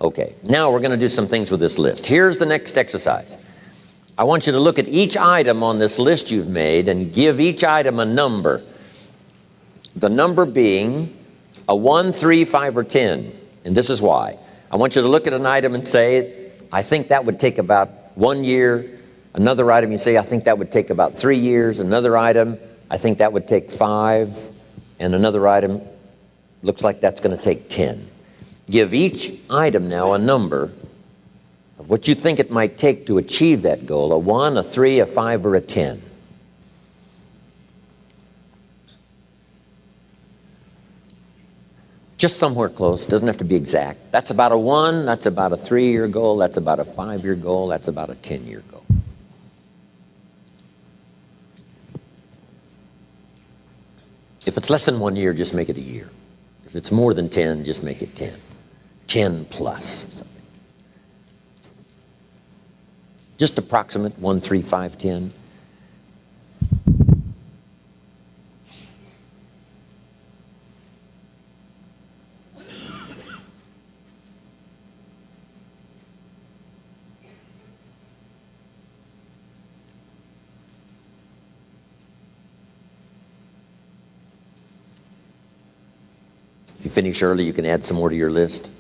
Okay, now we're going to do some things with this list. Here's the next exercise. I want you to look at each item on this list you've made and give each item a number. The number being a 1, 3, 5, or 10. And this is why. I want you to look at an item and say, I think that would take about 1 year. Another item you say, I think that would take about 3 years. Another item, I think that would take 5. And another item, looks like that's going to take 10. Give each item now a number of what you think it might take to achieve that goal, a 1, a 3, a 5, or a 10. Just somewhere close, doesn't have to be exact. That's about a 1, that's about a 3-year goal, that's about a 5-year goal, that's about a 10-year goal. If it's less than 1 year, just make it a year. If it's more than 10, just make it 10. 10 plus something. Just approximate 1, 3, 5, 10. If you finish early, you can add some more to your list.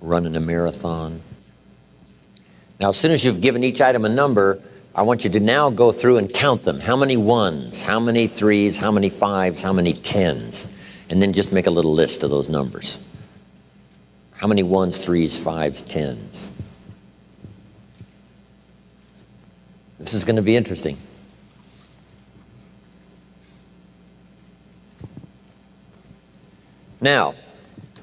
Running a marathon. Now, as soon as you've given each item a number, I want you to now go through and count them. How many 1s, how many 3s, how many 5s, how many 10s? And then just make a little list of those numbers. How many 1s, 3s, 5s, 10s? This is going to be interesting. Now,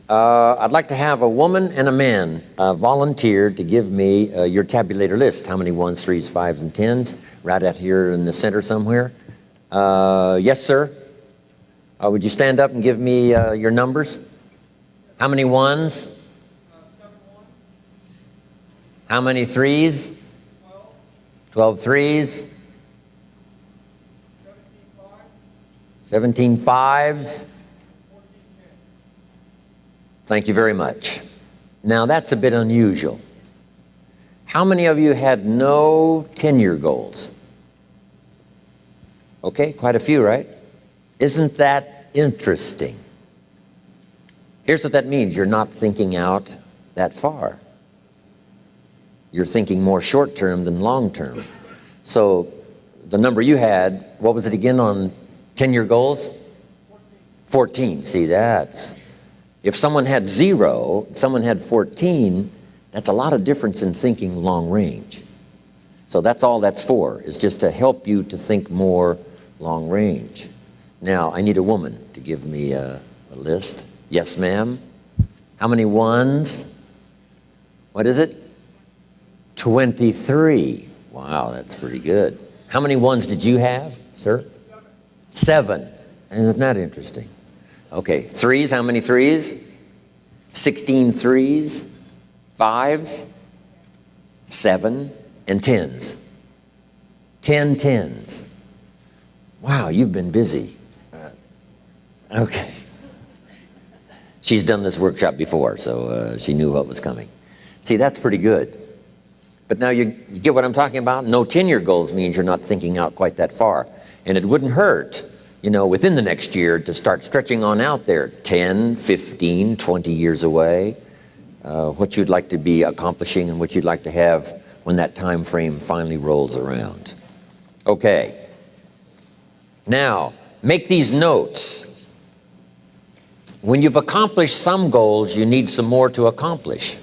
I'd like to have a woman and a man volunteer to give me your tabulator list. How many 1s, 3s, 5s, and 10s? Right out here in the center somewhere. Yes, sir. Would you stand up and give me your numbers? How many 1s? 7 1s. How many 3s? 12 3s. 17 5s. 17 5s. Thank you very much. Now that's a bit unusual. How many of you had no 10-year goals? Okay, quite a few, right? Isn't that interesting? Here's what that means. You're not thinking out that far. You're thinking more short-term than long-term. So the number you had, what was it again on 10-year goals? 14. See, that's... If someone had 0, someone had 14, that's a lot of difference in thinking long range. So that's all that's for, is just to help you to think more long range. Now, I need a woman to give me a list. Yes, ma'am. How many 1s? What is it? 23. Wow, that's pretty good. How many 1s did you have, sir? 7. Isn't that interesting? Okay, 3s, how many 3s? 16 3s, 5s, 7, and 10s. 10 10s. Wow, you've been busy. Okay. She's done this workshop before, so she knew what was coming. See, that's pretty good. But now you get what I'm talking about? No 10-year goals means you're not thinking out quite that far. And it wouldn't hurt, you know, within the next year to start stretching on out there 10, 15, 20 years away, what you'd like to be accomplishing and what you'd like to have when that time frame finally rolls around. Okay. Now, make these notes. When you've accomplished some goals, you need some more to accomplish.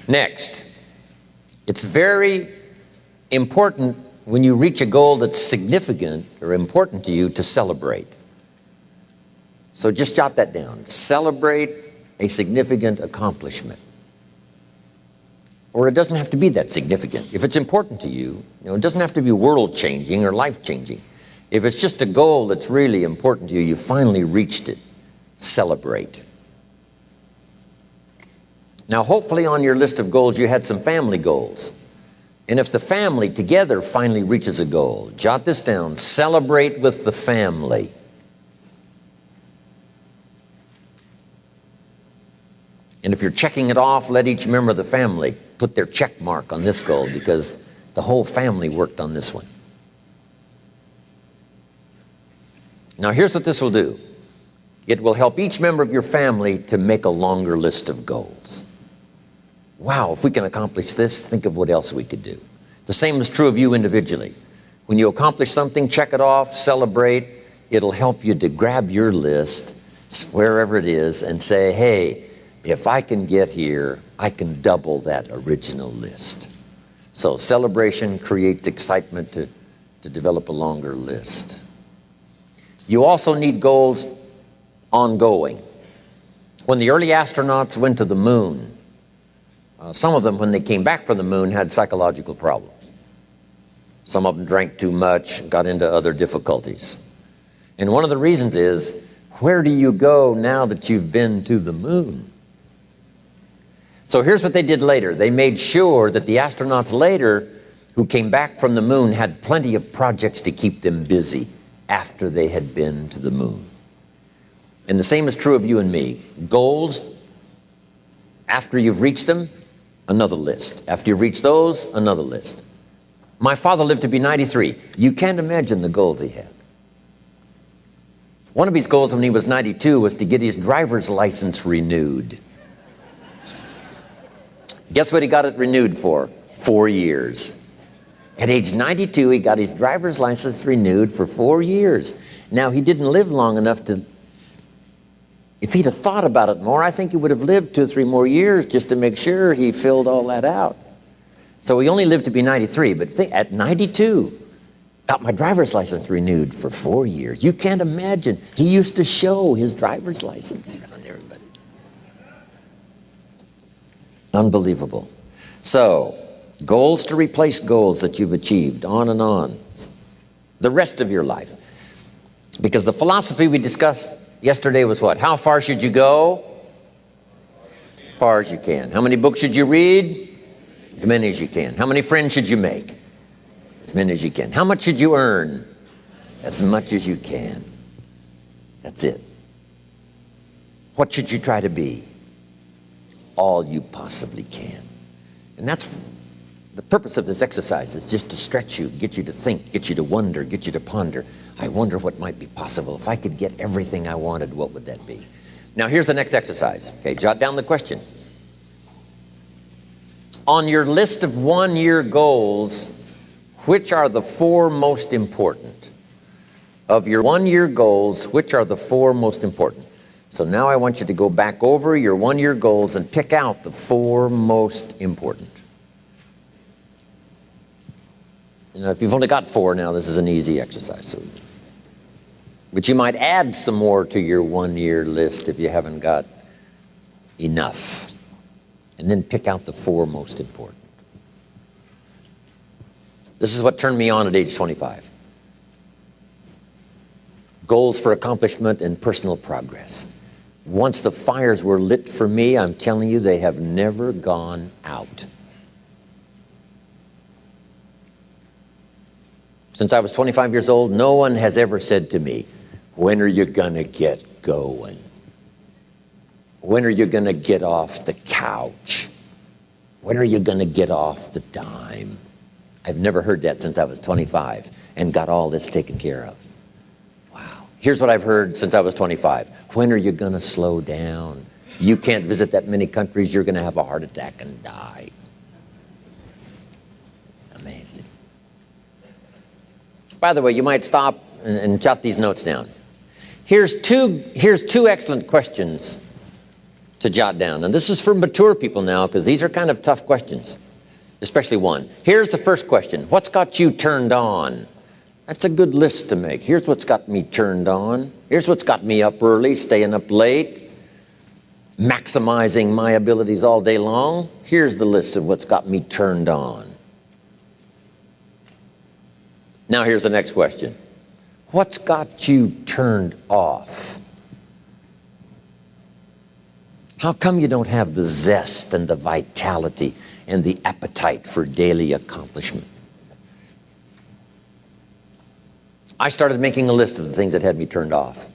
Next, it's very important when you reach a goal that's significant or important to you to celebrate. So just jot that down. Celebrate a significant accomplishment. Or it doesn't have to be that significant. If it's important to you, it doesn't have to be world-changing or life-changing. If it's just a goal that's really important to you, you finally reached it, celebrate. Now, hopefully on your list of goals, you had some family goals. And if the family together finally reaches a goal, jot this down, celebrate with the family. And if you're checking it off, let each member of the family put their check mark on this goal because the whole family worked on this one. Now here's what this will do. It will help each member of your family to make a longer list of goals. Wow, if we can accomplish this, think of what else we could do. The same is true of you individually. When you accomplish something, check it off, celebrate. It'll help you to grab your list, wherever it is, and say, hey, if I can get here, I can double that original list. So celebration creates excitement to develop a longer list. You also need goals ongoing. When the early astronauts went to the moon, some of them, when they came back from the moon, had psychological problems. Some of them drank too much, got into other difficulties. And one of the reasons is, where do you go now that you've been to the moon? So here's what they did later. They made sure that the astronauts later, who came back from the moon, had plenty of projects to keep them busy after they had been to the moon. And the same is true of you and me. Goals, after you've reached them, another list. After you've reached those, another list. My father lived to be 93. You can't imagine the goals he had. One of his goals when he was 92 was to get his driver's license renewed. Guess what he got it renewed for? 4 years. At age 92, he got his driver's license renewed for 4 years. Now, he didn't live long enough to, if he'd have thought about it more, I think he would have lived 2 or 3 more years just to make sure he filled all that out. So he only lived to be 93, but at 92, got my driver's license renewed for 4 years. You can't imagine. He used to show his driver's license around everybody. Unbelievable. So, goals to replace goals that you've achieved, on and on, the rest of your life. Because the philosophy we discussed yesterday was what? How far should you go? As far as you can. How many books should you read? As many as you can. How many friends should you make? As many as you can. How much should you earn? As much as you can. That's it. What should you try to be? All you possibly can. And that's the purpose of this exercise, is just to stretch you, get you to think, get you to wonder, get you to ponder. I wonder what might be possible. If I could get everything I wanted, what would that be? Now here's the next exercise. Okay, jot down the question. On your list of 1-year goals, which are the 4 most important? Of your 1-year goals, which are the 4 most important? So now I want you to go back over your 1-year goals and pick out the 4 most important. You know, if you've only got 4 now, this is an easy exercise. But you might add some more to your 1-year list if you haven't got enough. And then pick out the 4 most important. This is what turned me on at age 25. Goals for accomplishment and personal progress. Once the fires were lit for me, I'm telling you, they have never gone out. Since I was 25 years old, no one has ever said to me, when are you gonna get going? When are you gonna get off the couch? When are you gonna get off the dime? I've never heard that since I was 25 and got all this taken care of. Wow. Here's what I've heard since I was 25. When are you gonna slow down? You can't visit that many countries, you're gonna have a heart attack and die. Amazing. By the way, you might stop and jot these notes down. Here's two excellent questions to jot down. And this is for mature people now, because these are kind of tough questions, especially one. Here's the first question. What's got you turned on? That's a good list to make. Here's what's got me turned on. Here's what's got me up early, staying up late, maximizing my abilities all day long. Here's the list of what's got me turned on. Now here's the next question. What's got you turned off? How come you don't have the zest and the vitality and the appetite for daily accomplishment. I started making a list of the things that had me turned off.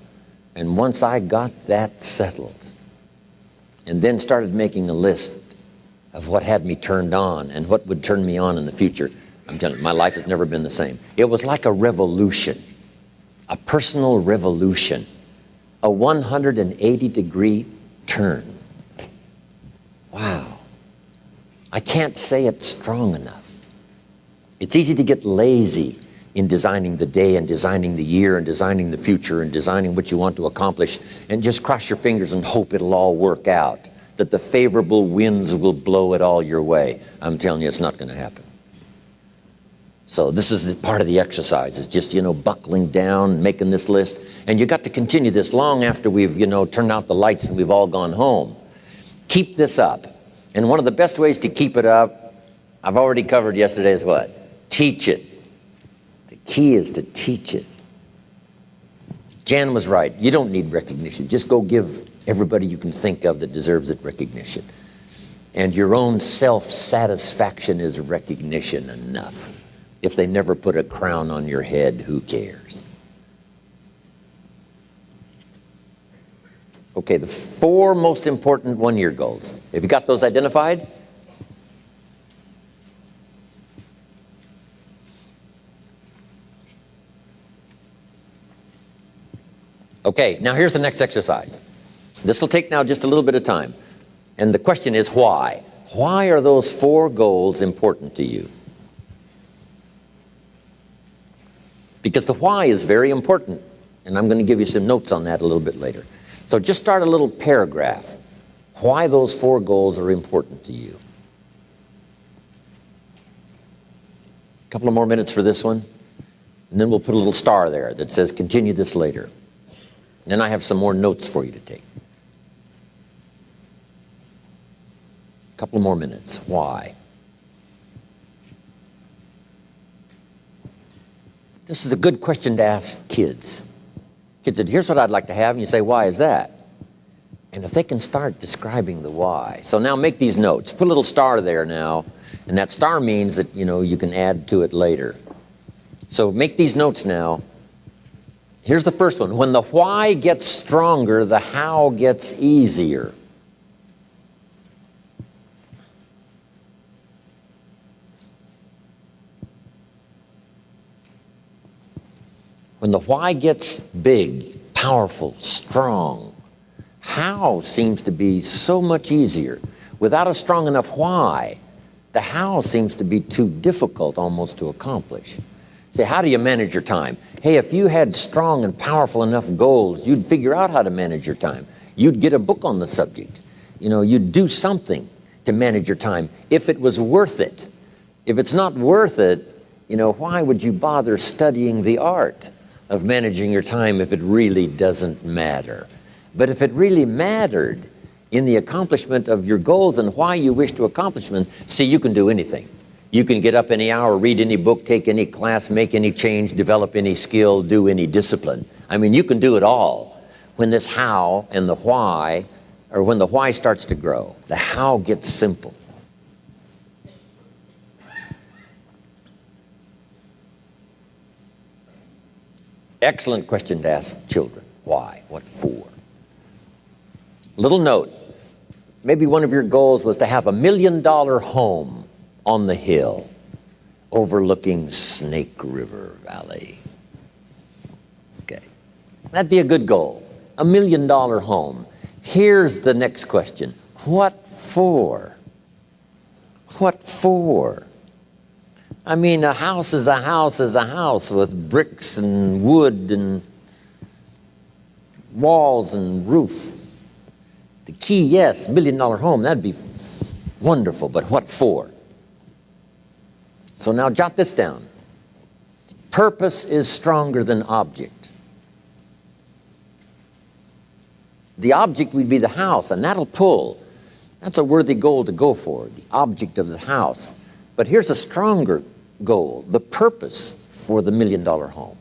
And once I got that settled, and then started making a list of what had me turned on and what would turn me on in the future, I'm telling you, my life has never been the same. It was like a revolution, a personal revolution, a 180-degree turn. Wow. I can't say it strong enough. It's easy to get lazy in designing the day and designing the year and designing the future and designing what you want to accomplish and just cross your fingers and hope it'll all work out, that the favorable winds will blow it all your way. I'm telling you, it's not going to happen. So this is the part of the exercise, is just, buckling down, making this list. And you got to continue this long after we've, turned out the lights and we've all gone home. Keep this up. And one of the best ways to keep it up, I've already covered yesterday, is what? Teach it. The key is to teach it. Jan was right. You don't need recognition. Just go give everybody you can think of that deserves it recognition. And your own self-satisfaction is recognition enough. If they never put a crown on your head, who cares? Okay, the 4 most important one-year goals. Have you got those identified? Okay, now here's the next exercise. This will take now just a little bit of time. And the question is why? Why are those 4 goals important to you? Because the why is very important. And I'm going to give you some notes on that a little bit later. So just start a little paragraph. Why those 4 goals are important to you. A couple of more minutes for this one. And then we'll put a little star there that says continue this later. And then I have some more notes for you to take. A couple more minutes. Why? This is a good question to ask kids. Kids said, here's what I'd like to have. And you say, why is that? And if they can start describing the why. So now make these notes. Put a little star there now. And that star means that, you can add to it later. So make these notes now. Here's the first one. When the why gets stronger, the how gets easier. When the why gets big, powerful, strong, how seems to be so much easier. Without a strong enough why, the how seems to be too difficult almost to accomplish. Say, how do you manage your time? Hey, if you had strong and powerful enough goals, you'd figure out how to manage your time. You'd get a book on the subject. You'd do something to manage your time if it was worth it. If it's not worth it, why would you bother studying the art of managing your time if it really doesn't matter? But if it really mattered in the accomplishment of your goals and why you wish to accomplish them, see, you can do anything. You can get up any hour, read any book, take any class, make any change, develop any skill, do any discipline. I mean, you can do it all. When this how and the why, or when the why starts to grow, the how gets simple. Excellent question to ask children. Why? What for? Little note. Maybe one of your goals was to have $1 million home on the hill overlooking Snake River Valley. Okay. That'd be a good goal. $1 million home. Here's the next question. What for? What for? I mean, a house is a house is a house with bricks and wood and walls and roof. The key, yes, $1 million home, that'd be wonderful, but what for? So now jot this down. Purpose is stronger than object. The object would be the house, and that'll pull. That's a worthy goal to go for, the object of the house. But here's a stronger goal, the purpose for the $1 million home.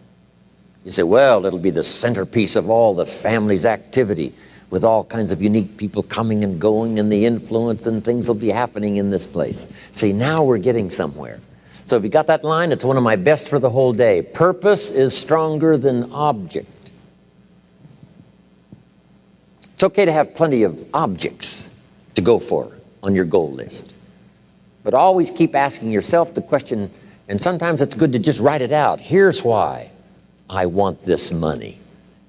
You say, well, it'll be the centerpiece of all the family's activity. with all kinds of unique people coming and going, and the influence and things will be happening in this place. See, now we're getting somewhere. So if you got that line, it's one of my best for the whole day. Purpose is stronger than object. It's okay to have plenty of objects to go for on your goal list. But always keep asking yourself the question, and sometimes it's good to just write it out. Here's why I want this money.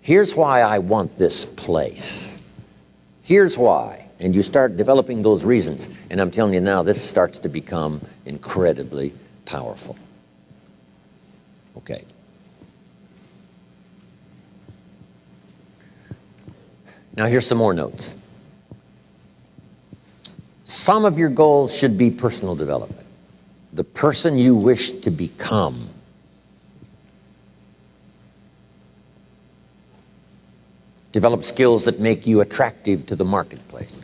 Here's why I want this place. Here's why. And you start developing those reasons. And I'm telling you now, this starts to become incredibly powerful. Okay. Now here's some more notes. Some of your goals should be personal development. The person you wish to become. Develop skills that make you attractive to the marketplace.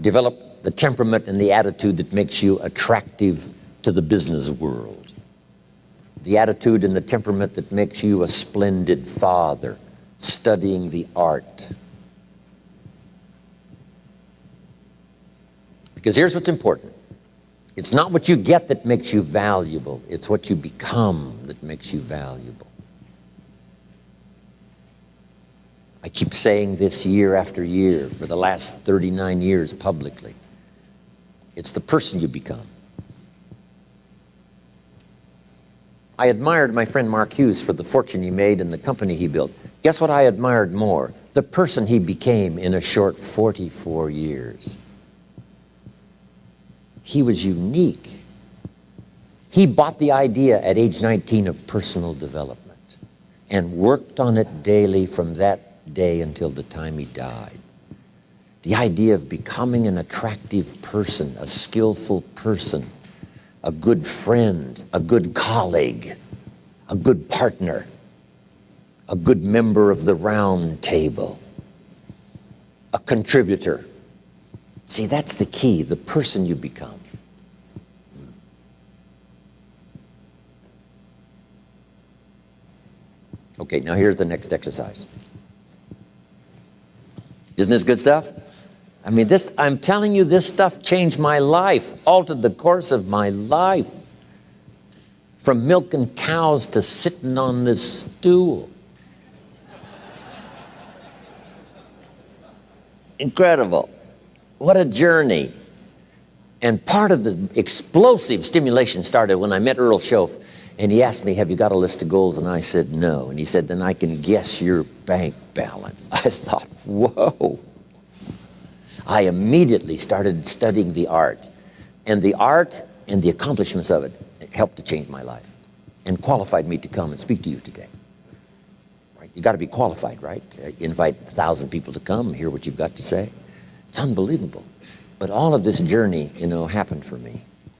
Develop the temperament and the attitude that makes you attractive to the business world. The attitude and the temperament that makes you a splendid father, studying the art. Because here's what's important. It's not what you get that makes you valuable. It's what you become that makes you valuable. I keep saying this year after year for the last 39 years publicly. It's the person you become. I admired my friend Mark Hughes for the fortune he made and the company he built. Guess what I admired more? The person he became in a short 44 years. He was unique. He bought the idea at age 19 of personal development and worked on it daily from that day until the time he died. The idea of becoming an attractive person, a skillful person, a good friend, a good colleague, a good partner, a good member of the round table, a contributor. See, that's the key, the person you become. Okay, now here's the next exercise. Isn't this good stuff? I mean, I'm telling you, this stuff changed my life, altered the course of my life. From milking cows to sitting on this stool. Incredible. What a journey. And part of the explosive stimulation started when I met Earl Schoaf, and he asked me, have you got a list of goals? And I said, no. And he said, then I can guess your bank balance. I thought, whoa. I immediately started studying the art. And the art and the accomplishments of it helped to change my life and qualified me to come and speak to you today. Right? You got to be qualified, right? Invite 1,000 people to come, hear what you've got to say. It's unbelievable. But all of this journey, happened for me.